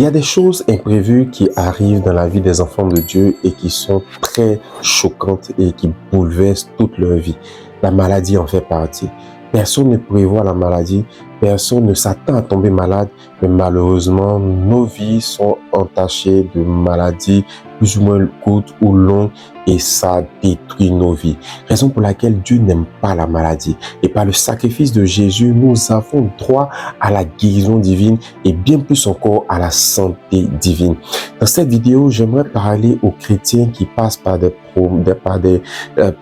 Il y a des choses imprévues qui arrivent dans la vie des enfants de Dieu et qui sont très choquantes et qui bouleversent toute leur vie. La maladie en fait partie. Personne ne prévoit la maladie, personne ne s'attend à tomber malade, mais malheureusement, nos vies sont entachées de maladies plus ou moins courtes ou longues et ça détruit nos vies. Raison pour laquelle Dieu n'aime pas la maladie. Et par le sacrifice de Jésus, nous avons droit à la guérison divine et bien plus encore à la santé divine. Dans cette vidéo, j'aimerais parler aux chrétiens qui passent par des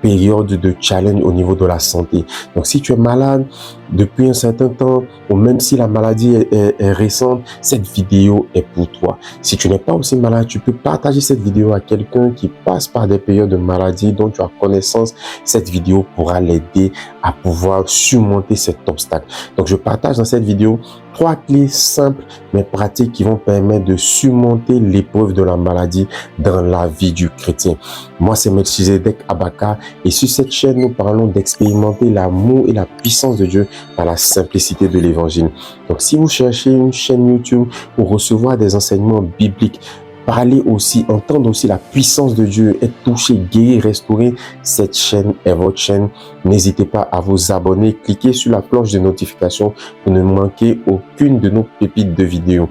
périodes de challenge au niveau de la santé. Donc si tu es malade depuis un certain temps ou même si la maladie est récente, cette vidéo est pour toi. Si tu n'es pas aussi malade, tu peux partager cette vidéo à quelqu'un qui passe par des périodes de maladie dont tu as connaissance. Cette vidéo pourra l'aider à pouvoir surmonter cet obstacle. Donc je partage dans cette vidéo 3 clés simples mais pratiques qui vont permettre de surmonter l'épreuve de la maladie dans la vie du chrétien. Moi, c'est Melchizedek Abaka et sur cette chaîne, nous parlons d'expérimenter l'amour et la puissance de Dieu par la simplicité de l'évangile. Donc, si vous cherchez une chaîne YouTube pour recevoir des enseignements bibliques, parler aussi, entendre aussi la puissance de Dieu, être touché, guéri, restauré, cette chaîne est votre chaîne. N'hésitez pas à vous abonner, cliquez sur la cloche de notification pour ne manquer aucune de nos pépites de vidéos.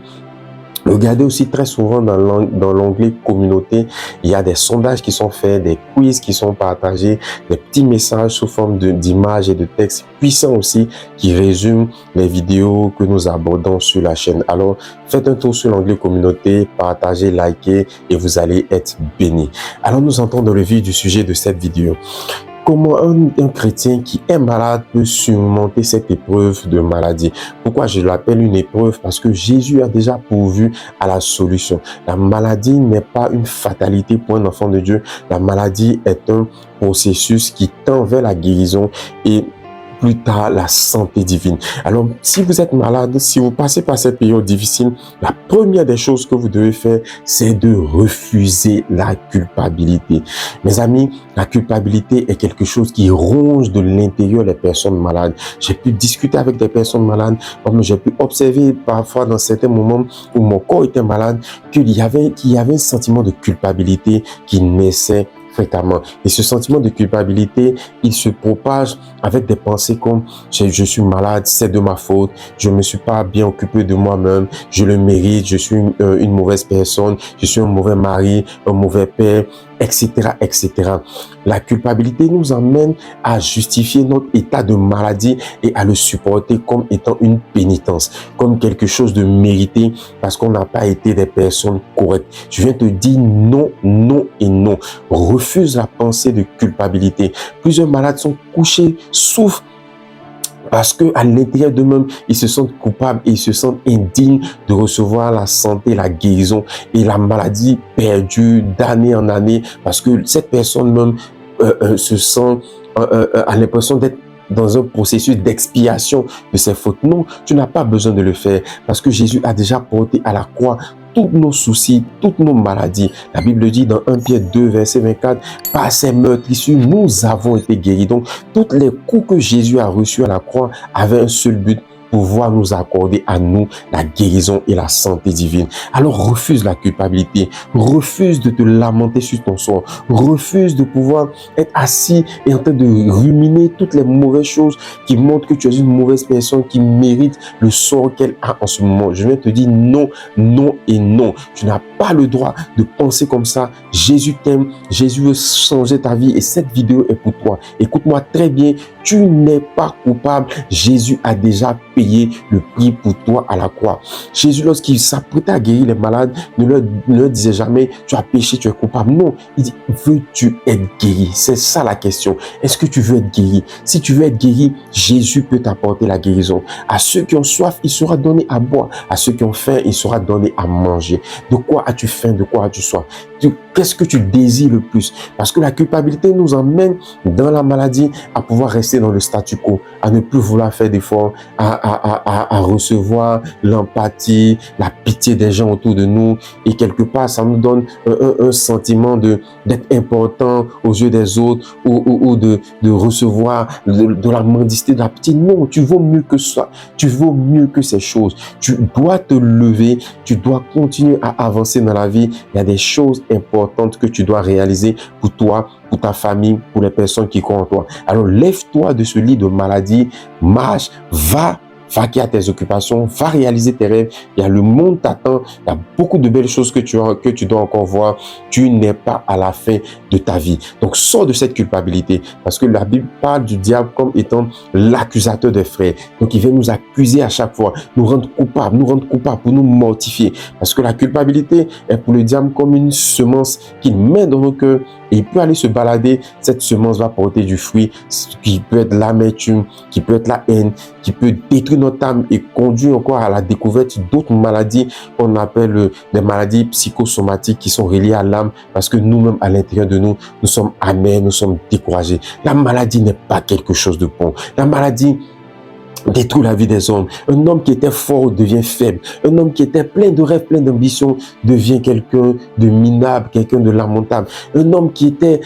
Regardez aussi très souvent dans l'onglet communauté, il y a des sondages qui sont faits, des quiz qui sont partagés, des petits messages sous forme d'images et de textes puissants aussi qui résument les vidéos que nous abordons sur la chaîne. Alors, faites un tour sur l'onglet communauté, partagez, likez et vous allez être bénis. Alors, nous entrons dans le vif du sujet de cette vidéo. Comment un chrétien qui est malade peut surmonter cette épreuve de maladie? Pourquoi je l'appelle une épreuve? Parce que Jésus a déjà pourvu à la solution. La maladie n'est pas une fatalité pour un enfant de Dieu. La maladie est un processus qui tend vers la guérison et plus tard la santé divine. Alors, si vous êtes malade, si vous passez par cette période difficile, la première des choses que vous devez faire, c'est de refuser la culpabilité. Mes amis, la culpabilité est quelque chose qui ronge de l'intérieur les personnes malades. J'ai pu discuter avec des personnes malades, comme j'ai pu observer parfois dans certains moments où mon corps était malade, qu'il y avait un sentiment de culpabilité qui naissait fréquemment. Et ce sentiment de culpabilité, il se propage avec des pensées comme je suis malade, c'est de ma faute, je me suis pas bien occupé de moi-même, je le mérite, je suis une mauvaise personne, je suis un mauvais mari, un mauvais père, etc., etc. La culpabilité nous emmène à justifier notre état de maladie et à le supporter comme étant une pénitence, comme quelque chose de mérité parce qu'on n'a pas été des personnes correctes. Je viens te dire non, non et non. Refuse la pensée de culpabilité. Plusieurs malades sont couchés, souffrent, parce que à l'intérieur d'eux-mêmes, ils se sentent coupables et ils se sentent indignes de recevoir la santé, la guérison et la maladie perdue d'année en année parce que cette personne même se sent, a l'impression d'être dans un processus d'expiation de ses fautes. Non, tu n'as pas besoin de le faire parce que Jésus a déjà porté à la croix tous nos soucis, toutes nos maladies. La Bible dit dans 1 Pierre 2, verset 24, par ses meurtrissures, nous avons été guéris. Donc, tous les coups que Jésus a reçus à la croix avaient un seul but, pouvoir nous accorder à nous la guérison et la santé divine. Alors refuse la culpabilité, refuse de te lamenter sur ton sort, refuse de pouvoir être assis et en train de ruminer toutes les mauvaises choses qui montrent que tu es une mauvaise personne qui mérite le sort qu'elle a en ce moment. Je viens te dire non, non et non. Tu n'as pas le droit de penser comme ça. Jésus t'aime, Jésus veut changer ta vie et cette vidéo est pour toi. Écoute-moi très bien, tu n'es pas coupable. Jésus a déjà payé le prix pour toi à la croix. Jésus, lorsqu'il s'apprêtait à guérir les malades, ne leur disait jamais tu as péché, tu es coupable. Non, il dit veux-tu être guéri? C'est ça la question. Est-ce que tu veux être guéri? Si tu veux être guéri, Jésus peut t'apporter la guérison. À ceux qui ont soif, il sera donné à boire. À ceux qui ont faim, il sera donné à manger. De quoi as-tu faim? De quoi as-tu soif? Qu'est-ce que tu désires le plus? Parce que la culpabilité nous emmène dans la maladie à pouvoir rester dans le statu quo, à ne plus vouloir faire d'efforts, à recevoir l'empathie, la pitié des gens autour de nous. Et quelque part, ça nous donne un sentiment d'être important aux yeux des autres ou de recevoir de la mendicité, de la pitié. Non, tu vaux mieux que ça. Tu vaux mieux que ces choses. Tu dois te lever. Tu dois continuer à avancer dans la vie. Il y a des choses importantes que tu dois réaliser pour toi, pour ta famille, pour les personnes qui croient en toi. Alors, lève-toi de ce lit de maladie, marche, va vaquer à tes occupations, va réaliser tes rêves. Il y a le monde t'attend. Il y a beaucoup de belles choses que tu dois encore voir. Tu n'es pas à la fin de ta vie. Donc, sors de cette culpabilité parce que la Bible parle du diable comme étant l'accusateur des frères. Donc, il vient nous accuser à chaque fois, nous rendre coupables pour nous mortifier. Parce que la culpabilité est pour le diable comme une semence qu'il met dans nos cœurs et il peut aller se balader. Cette semence va porter du fruit qui peut être l'amertume, qui peut être la haine, qui peut détruire notre âme et conduire encore à la découverte d'autres maladies qu'on appelle des maladies psychosomatiques qui sont reliées à l'âme parce que nous-mêmes, à l'intérieur de nous, nous sommes amers, nous sommes découragés. La maladie n'est pas quelque chose de bon. La maladie détruit la vie des hommes. Un homme qui était fort devient faible. Un homme qui était plein de rêves, plein d'ambitions devient quelqu'un de minable, quelqu'un de lamentable. Un homme qui était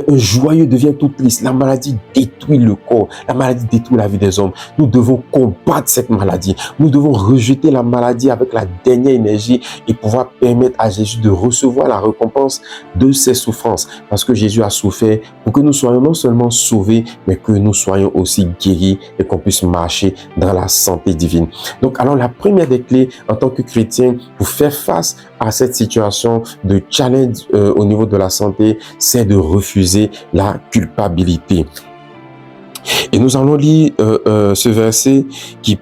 joyeux devient tout triste. La maladie détruit le corps. La maladie détruit la vie des hommes. Nous devons combattre cette maladie. Nous devons rejeter la maladie avec la dernière énergie et pouvoir permettre à Jésus de recevoir la récompense de ses souffrances. Parce que Jésus a souffert pour que nous soyons non seulement sauvés, mais que nous soyons aussi guéris et qu'on puisse marcher dans la santé divine. Donc, alors, la première des clés en tant que chrétien pour faire face à cette situation de challenge au niveau de la santé, c'est de refuser la culpabilité. Et nous allons lire ce verset qui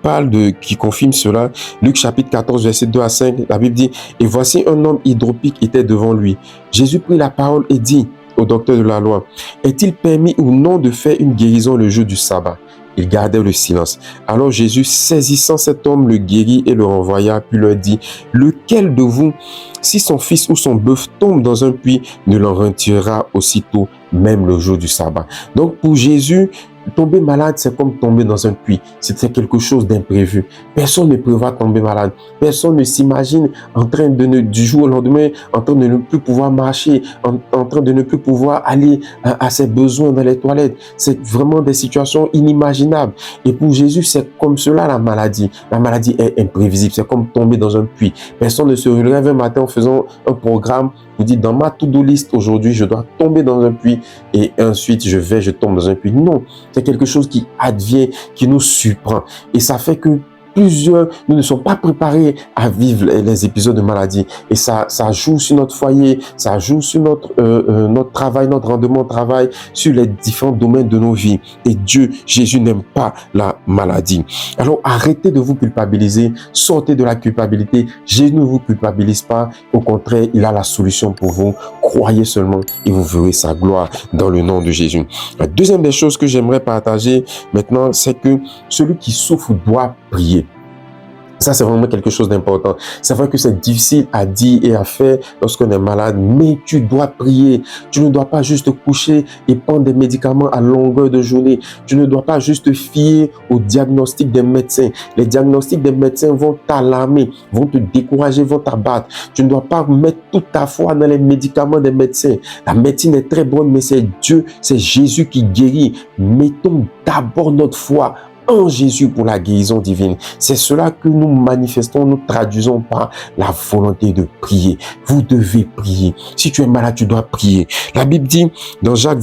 confirme cela. Luc chapitre 14, verset 2 à 5. La Bible dit, « Et voici un homme hydropique était devant lui. Jésus prit la parole et dit au docteur de la loi, « Est-il permis ou non de faire une guérison le jour du sabbat ?» Il gardait le silence. Alors Jésus, saisissant cet homme, le guérit et le renvoya, puis leur dit, « Lequel de vous, si son fils ou son bœuf tombe dans un puits, ne l'en retirera aussitôt, même le jour du sabbat ?» Donc pour Jésus, tomber malade, c'est comme tomber dans un puits. C'était quelque chose d'imprévu. Personne ne prévoit tomber malade. Personne ne s'imagine en train du jour au lendemain, en train de ne plus pouvoir marcher, en train de ne plus pouvoir aller à ses besoins dans les toilettes. C'est vraiment des situations inimaginables. Et pour Jésus, c'est comme cela la maladie. La maladie est imprévisible. C'est comme tomber dans un puits. Personne ne se relève un matin en faisant un programme. Vous dites, dans ma to-do list aujourd'hui, je dois tomber dans un puits et ensuite je tombe dans un puits. Non, c'est quelque chose qui advient, qui nous surprend. Et ça fait que nous ne sommes pas préparés à vivre les épisodes de maladie. Et ça joue sur notre foyer, ça joue sur notre travail, notre rendement de travail, sur les différents domaines de nos vies. Et Jésus n'aime pas la maladie. Alors arrêtez de vous culpabiliser, sortez de la culpabilité. Jésus ne vous culpabilise pas. Au contraire, il a la solution pour vous. Croyez seulement et vous verrez sa gloire dans le nom de Jésus. La deuxième des choses que j'aimerais partager maintenant, c'est que celui qui souffre doit prier. Ça, c'est vraiment quelque chose d'important. C'est vrai que c'est difficile à dire et à faire lorsqu'on est malade, mais tu dois prier. Tu ne dois pas juste te coucher et prendre des médicaments à longueur de journée. Tu ne dois pas juste te fier au diagnostic des médecins. Les diagnostics des médecins vont t'alarmer, vont te décourager, vont t'abattre. Tu ne dois pas mettre toute ta foi dans les médicaments des médecins. La médecine est très bonne, mais c'est Dieu, c'est Jésus qui guérit. Mettons d'abord notre foi en Jésus pour la guérison divine. C'est cela que nous manifestons, nous traduisons par la volonté de prier. Vous devez prier. Si tu es malade, tu dois prier. La Bible dit dans Jacques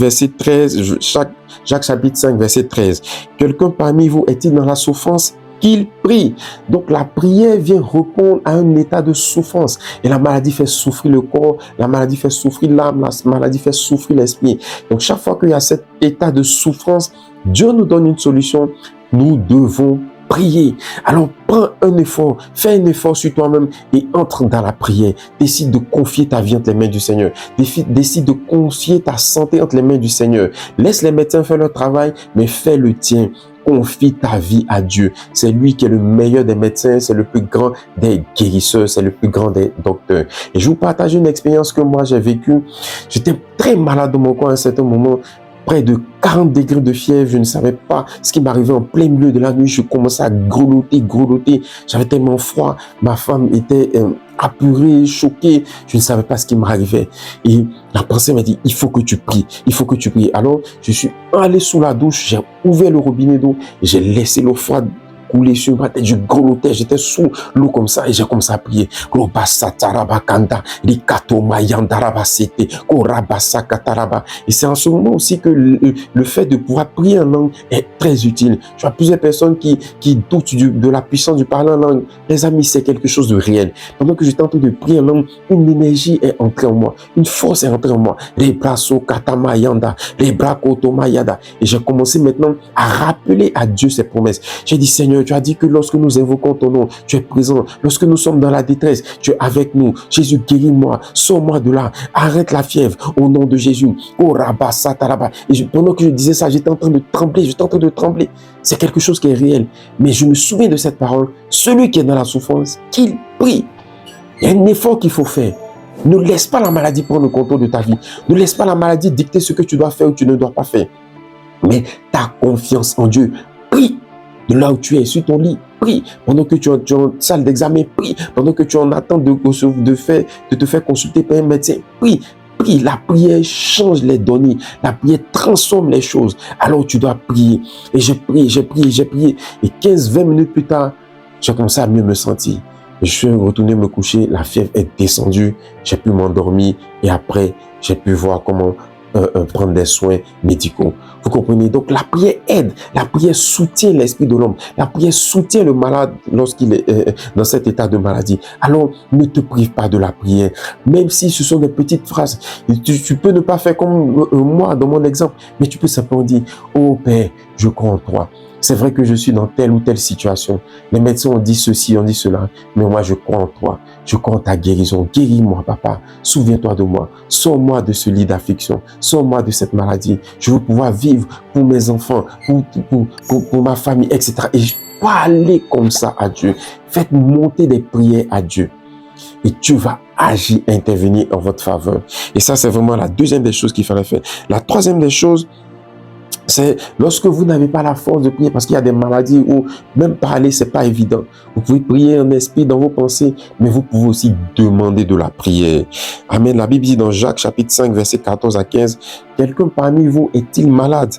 chapitre 5, verset 13, « Quelqu'un parmi vous est-il dans la souffrance ? Qu'il prie. » Donc la prière vient répondre à un état de souffrance. Et la maladie fait souffrir le corps, la maladie fait souffrir l'âme, la maladie fait souffrir l'esprit. Donc chaque fois qu'il y a cet état de souffrance, Dieu nous donne une solution. Nous devons prier. Alors prends un effort, fais un effort sur toi-même et entre dans la prière. Décide de confier ta vie entre les mains du Seigneur. Décide de confier ta santé entre les mains du Seigneur. Laisse les médecins faire leur travail, mais fais le tien. confie ta vie à Dieu. C'est lui qui est le meilleur des médecins, c'est le plus grand des guérisseurs, c'est le plus grand des docteurs. Et je vous partage une expérience que moi j'ai vécue. J'étais très malade de mon corps à un certain moment, près de 40 degrés de fièvre, je ne savais pas ce qui m'arrivait en plein milieu de la nuit. Je commençais à grelotter. J'avais tellement froid. Ma femme était apeurée, choquée. Je ne savais pas ce qui m'arrivait. Et la pensée m'a dit, il faut que tu pries, il faut que tu pries. Alors, je suis allé sous la douche, j'ai ouvert le robinet d'eau, j'ai laissé l'eau froide couler sur ma tête, je grelottais, j'étais sous l'eau comme ça et j'ai commencé à prier. Et c'est en ce moment aussi que le fait de pouvoir prier en langue est très utile. Je vois plusieurs personnes qui doutent de la puissance du parler en langue. Les amis, c'est quelque chose de réel. Pendant que j'étais en train de prier en langue, une énergie est entrée en moi, une force est entrée en moi. Les bras Katama-yanda, les bras Kotoma-yada. Et j'ai commencé maintenant à rappeler à Dieu ses promesses. J'ai dit, Seigneur, tu as dit que lorsque nous invoquons ton nom, tu es présent. Lorsque nous sommes dans la détresse, tu es avec nous. Jésus, guéris-moi, sors-moi de là. Arrête la fièvre au nom de Jésus. Oh, Rabba, Sataraba. Et pendant que je disais ça, j'étais en train de trembler. C'est quelque chose qui est réel. Mais je me souviens de cette parole. Celui qui est dans la souffrance, qu'il prie. Il y a un effort qu'il faut faire. Ne laisse pas la maladie prendre le contrôle de ta vie. Ne laisse pas la maladie dicter ce que tu dois faire ou tu ne dois pas faire. Mais ta confiance en Dieu, prie. De là où tu es, sur ton lit, prie. Pendant que tu es en salle d'examen, prie. Pendant que tu es en attente de te faire consulter par un médecin, prie. Prie. La prière change les données. La prière transforme les choses. Alors tu dois prier. Et j'ai prié. Et 15-20 minutes plus tard, j'ai commencé à mieux me sentir. Je suis retourné me coucher. La fièvre est descendue. J'ai pu m'endormir. Et après, j'ai pu voir comment prendre des soins médicaux. Vous comprenez? Donc la prière aide, la prière soutient l'esprit de l'homme, la prière soutient le malade lorsqu'il est dans cet état de maladie. Alors ne te prive pas de la prière, même si ce sont des petites phrases. Tu peux ne pas faire comme moi dans mon exemple, mais tu peux simplement dire, oh Père, je crois en toi. C'est vrai que je suis dans telle ou telle situation. Les médecins ont dit ceci, ont dit cela. Mais moi, je crois en toi. Je crois en ta guérison. Guéris-moi, papa. Souviens-toi de moi. Sors-moi de ce lit d'affliction. Sors-moi de cette maladie. Je veux pouvoir vivre pour mes enfants, pour ma famille, etc. Et je peux aller comme ça à Dieu. Faites monter des prières à Dieu. Et Dieu va agir, intervenir en votre faveur. Et ça, c'est vraiment la deuxième des choses qu'il fallait faire. La troisième des choses, c'est lorsque vous n'avez pas la force de prier, parce qu'il y a des maladies où même parler, c'est pas évident. Vous pouvez prier en esprit dans vos pensées, mais vous pouvez aussi demander de la prière. Amen. La Bible dit dans Jacques chapitre 5, verset 14 à 15, « Quelqu'un parmi vous est-il malade ?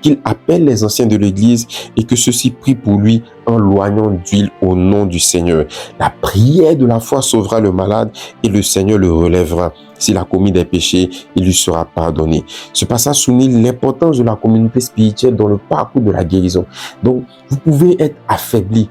Qu'il appelle les anciens de l'Église et que ceux-ci prient pour lui en loignant d'huile au nom du Seigneur. La prière de la foi sauvera le malade et le Seigneur le relèvera. S'il a commis des péchés, il lui sera pardonné. » Ce passage souligne l'importance de la communauté spirituelle dans le parcours de la guérison. Donc, vous pouvez être affaibli.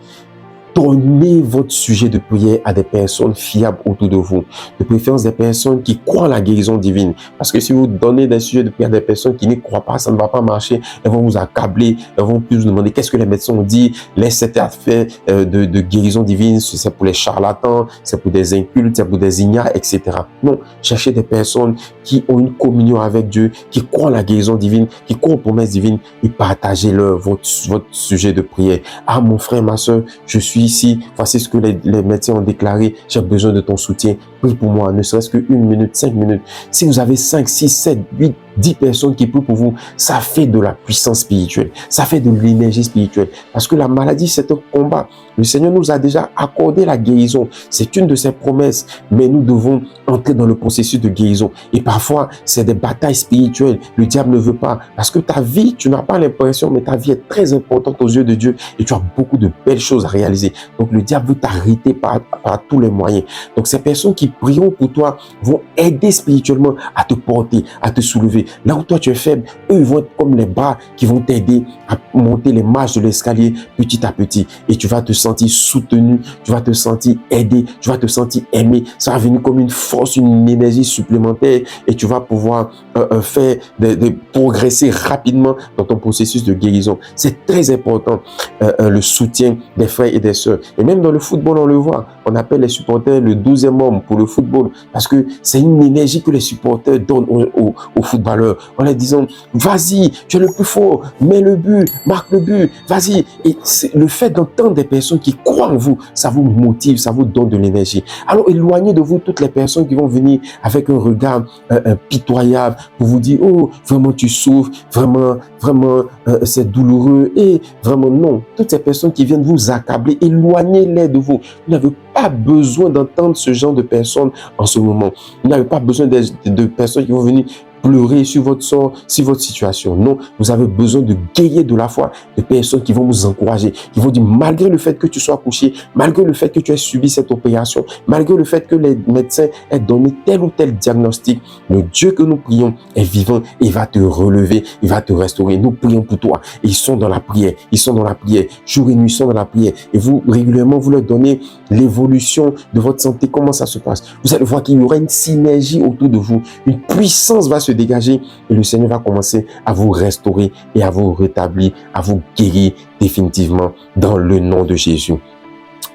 Donnez votre sujet de prière à des personnes fiables autour de vous. De préférence des personnes qui croient en la guérison divine. Parce que si vous donnez des sujets de prière à des personnes qui n'y croient pas, ça ne va pas marcher. Elles vont vous accabler. Elles vont plus vous demander qu'est-ce que les médecins ont dit. Laisse cette affaire de guérison divine. C'est pour les charlatans, c'est pour des incultes, c'est pour des ignares, etc. Non, cherchez des personnes qui ont une communion avec Dieu, qui croient en la guérison divine, qui croient aux promesses divines et partagez-leur votre sujet de prière. Ah, mon frère, ma soeur, je suis ici, voici ce que les médecins ont déclaré, j'ai besoin de ton soutien, prie pour moi, ne serait-ce que 1 minute, 5 minutes. Si vous avez 5, 6, 7, 8, 10 personnes qui prient pour vous, ça fait de la puissance spirituelle, ça fait de l'énergie spirituelle, parce que la maladie, c'est un combat. Le Seigneur nous a déjà accordé la guérison, c'est une de ses promesses, mais nous devons entrer dans le processus de guérison. Et parfois, c'est des batailles spirituelles, le diable ne veut pas, parce que ta vie, tu n'as pas l'impression, mais ta vie est très importante aux yeux de Dieu, et tu as beaucoup de belles choses à réaliser. Donc le diable veut t'arrêter par tous les moyens. Donc ces personnes qui prieront pour toi vont aider spirituellement à te porter, à te soulever. Là où toi tu es faible, eux ils vont être comme les bras qui vont t'aider à monter les marches de l'escalier petit à petit. Et tu vas te sentir soutenu, tu vas te sentir aidé, tu vas te sentir aimé. Ça va venir comme une force, une énergie supplémentaire et tu vas pouvoir faire progresser rapidement dans ton processus de guérison. C'est très important le soutien des frères et des sœurs. Et même dans le football, on le voit. On appelle les supporters le 12e homme pour le football parce que c'est une énergie que les supporters donnent aux footballeurs. valeur, en leur disant, vas-y, tu es le plus fort, mets le but, marque le but, vas-y. Et le fait d'entendre des personnes qui croient en vous, ça vous motive, ça vous donne de l'énergie. Alors, éloignez de vous toutes les personnes qui vont venir avec un regard pitoyable pour vous dire, oh, vraiment tu souffres, vraiment, c'est douloureux. Et vraiment, non. Toutes ces personnes qui viennent vous accabler, éloignez-les de vous. Vous n'avez pas besoin d'entendre ce genre de personnes en ce moment. Vous n'avez pas besoin de personnes qui vont venir pleurer sur votre sort, sur votre situation. Non, vous avez besoin de guerriers de la foi, de personnes qui vont vous encourager, qui vont dire, malgré le fait que tu sois couché, malgré le fait que tu aies subi cette opération, malgré le fait que les médecins aient donné tel ou tel diagnostic, le Dieu que nous prions est vivant, il va te relever, il va te restaurer. Nous prions pour toi. Et ils sont dans la prière, jour et nuit, ils sont dans la prière. Et vous, régulièrement, vous leur donnez l'évolution de votre santé, comment ça se passe. Vous allez voir qu'il y aura une synergie autour de vous, une puissance va se dégager et le Seigneur va commencer à vous restaurer et à vous rétablir, à vous guérir définitivement dans le nom de Jésus.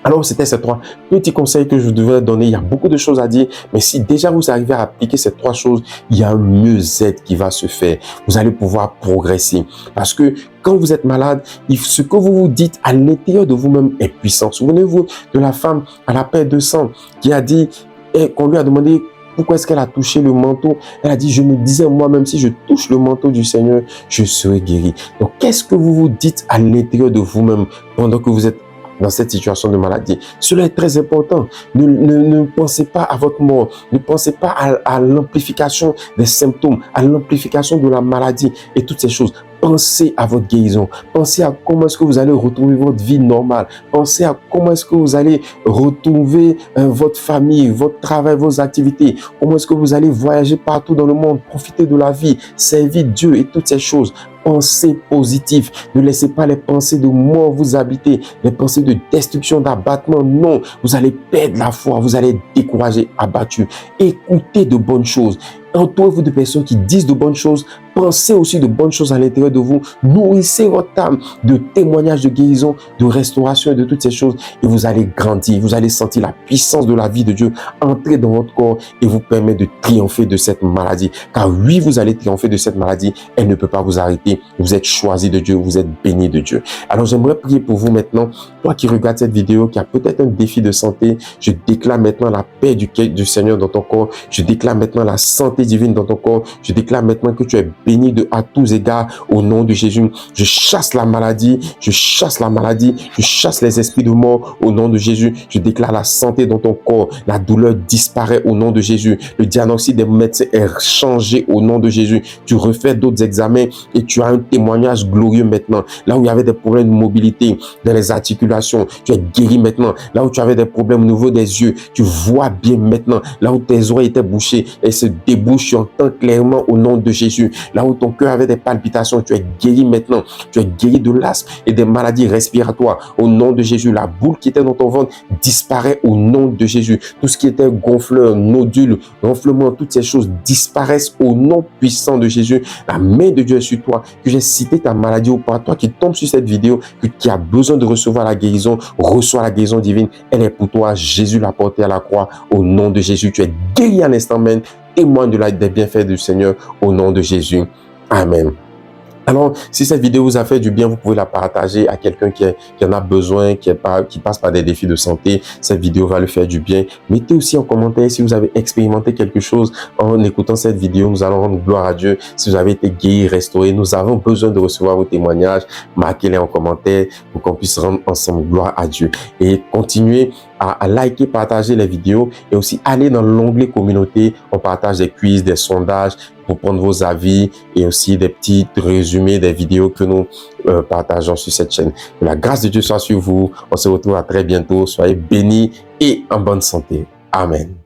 Alors, c'était ces 3 petits conseils que je devais donner. Il y a beaucoup de choses à dire, mais si déjà vous arrivez à appliquer ces 3 choses, il y a un mieux-être qui va se faire. Vous allez pouvoir progresser. Parce que quand vous êtes malade, ce que vous vous dites à l'intérieur de vous-même est puissant. Souvenez-vous de la femme à la perte de sang qui a dit, qu'on lui a demandé pourquoi est-ce qu'elle a touché le manteau. Elle a dit, je me disais moi-même, si je touche le manteau du Seigneur, je serai guéri. Donc, qu'est-ce que vous vous dites à l'intérieur de vous-même pendant que vous êtes dans cette situation de maladie? Cela est très important. Ne pensez pas à votre mort. Ne pensez pas à l'amplification des symptômes, à l'amplification de la maladie et toutes ces choses. Pensez à votre guérison. Pensez à comment est-ce que vous allez retrouver votre vie normale. Pensez à comment est-ce que vous allez retrouver votre famille, votre travail, vos activités. Comment est-ce que vous allez voyager partout dans le monde, profiter de la vie, servir Dieu et toutes ces choses. Pensez positif. Ne laissez pas les pensées de mort vous habiter, les pensées de destruction, d'abattement. Non, vous allez perdre la foi, vous allez être découragé, abattu. Écoutez de bonnes choses. Entourez-vous de personnes qui disent de bonnes choses. Pensez aussi de bonnes choses à l'intérieur de vous. Nourrissez votre âme de témoignages de guérison, de restauration et de toutes ces choses. Et vous allez grandir. Vous allez sentir la puissance de la vie de Dieu entrer dans votre corps et vous permettre de triompher de cette maladie. Car oui, vous allez triompher de cette maladie. Elle ne peut pas vous arrêter. Vous êtes choisi de Dieu. Vous êtes béni de Dieu. Alors, j'aimerais prier pour vous maintenant. Toi qui regardes cette vidéo, qui a peut-être un défi de santé, je déclare maintenant la paix du Seigneur dans ton corps. Je déclare maintenant la santé divine dans ton corps. Je déclare maintenant que tu es béni à tous égards au nom de Jésus. Je chasse la maladie, je chasse les esprits de mort au nom de Jésus. Je déclare la santé dans ton corps. La douleur disparaît au nom de Jésus. Le diagnostic des médecins est changé au nom de Jésus. Tu refais d'autres examens et tu as un témoignage glorieux maintenant. Là où il y avait des problèmes de mobilité dans les articulations, tu es guéri maintenant. Là où tu avais des problèmes au niveau des yeux, tu vois bien maintenant. Là où tes oreilles étaient bouchées, elles se débouchent, tu entends clairement au nom de Jésus. Là où ton cœur avait des palpitations, tu es guéri maintenant. Tu es guéri de l'asthme et des maladies respiratoires. Au nom de Jésus, la boule qui était dans ton ventre disparaît au nom de Jésus. Tout ce qui était gonfleur, nodule, gonflement, toutes ces choses disparaissent au nom puissant de Jésus. La main de Dieu est sur toi. Que j'ai cité ta maladie ou pas, toi qui tombes sur cette vidéo, qui a besoin de recevoir la guérison, reçois la guérison divine. Elle est pour toi. Jésus l'a portée à la croix. Au nom de Jésus, tu es guéri à l'instant même. Témoigne des bienfaits du Seigneur au nom de Jésus. Amen. Alors, si cette vidéo vous a fait du bien, vous pouvez la partager à quelqu'un qui en a besoin, qui passe par des défis de santé. Cette vidéo va lui faire du bien. Mettez aussi en commentaire si vous avez expérimenté quelque chose en écoutant cette vidéo. Nous allons rendre gloire à Dieu. Si vous avez été guéri, restauré, nous avons besoin de recevoir vos témoignages. Marquez-les en commentaire pour qu'on puisse rendre ensemble gloire à Dieu. Et continuez à liker, partager les vidéos et aussi aller dans l'onglet communauté. On partage des quiz, des sondages pour prendre vos avis et aussi des petits résumés des vidéos que nous partageons sur cette chaîne. Que la grâce de Dieu soit sur vous. On se retrouve à très bientôt. Soyez bénis et en bonne santé. Amen.